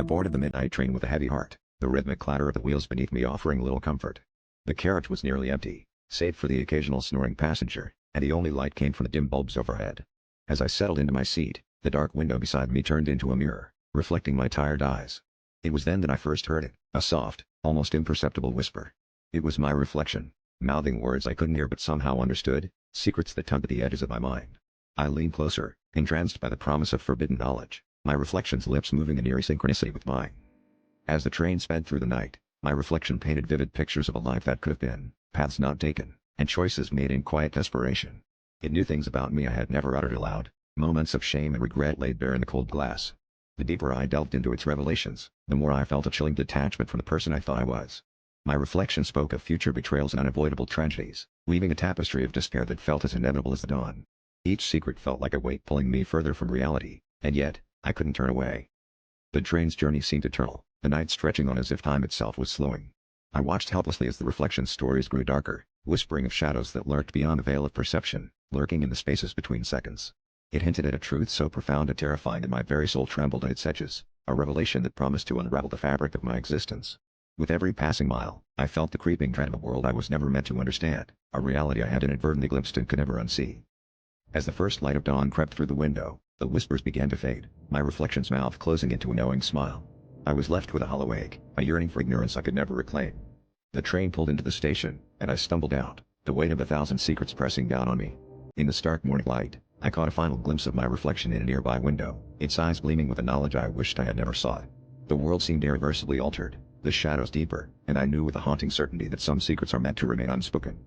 I boarded the midnight train with a heavy heart, the rhythmic clatter of the wheels beneath me offering little comfort. The carriage was nearly empty, save for the occasional snoring passenger, and the only light came from the dim bulbs overhead. As I settled into my seat, the dark window beside me turned into a mirror, reflecting my tired eyes. It was then that I first heard it, a soft, almost imperceptible whisper. It was my reflection, mouthing words I couldn't hear but somehow understood, secrets that tugged at the edges of my mind. I leaned closer, entranced by the promise of forbidden knowledge, my reflection's lips moving in eerie synchronicity with mine. As the train sped through the night, my reflection painted vivid pictures of a life that could have been, paths not taken, and choices made in quiet desperation. It knew things about me I had never uttered aloud, moments of shame and regret laid bare in the cold glass. The deeper I delved into its revelations, the more I felt a chilling detachment from the person I thought I was. My reflection spoke of future betrayals and unavoidable tragedies, weaving a tapestry of despair that felt as inevitable as the dawn. Each secret felt like a weight pulling me further from reality, and yet, I couldn't turn away. The train's journey seemed eternal, the night stretching on as if time itself was slowing. I watched helplessly as the reflection's stories grew darker, whispering of shadows that lurked beyond the veil of perception, lurking in the spaces between seconds. It hinted at a truth so profound and terrifying that my very soul trembled at its edges, a revelation that promised to unravel the fabric of my existence. With every passing mile, I felt the creeping dread of a world I was never meant to understand, a reality I had inadvertently glimpsed and could never unsee. As the first light of dawn crept through the window, the whispers began to fade, my reflection's mouth closing into a knowing smile. I was left with a hollow ache, a yearning for ignorance I could never reclaim. The train pulled into the station, and I stumbled out, the weight of 1,000 secrets pressing down on me. In the stark morning light, I caught a final glimpse of my reflection in a nearby window, its eyes gleaming with a knowledge I wished I had never sought. The world seemed irreversibly altered, the shadows deeper, and I knew with a haunting certainty that some secrets are meant to remain unspoken.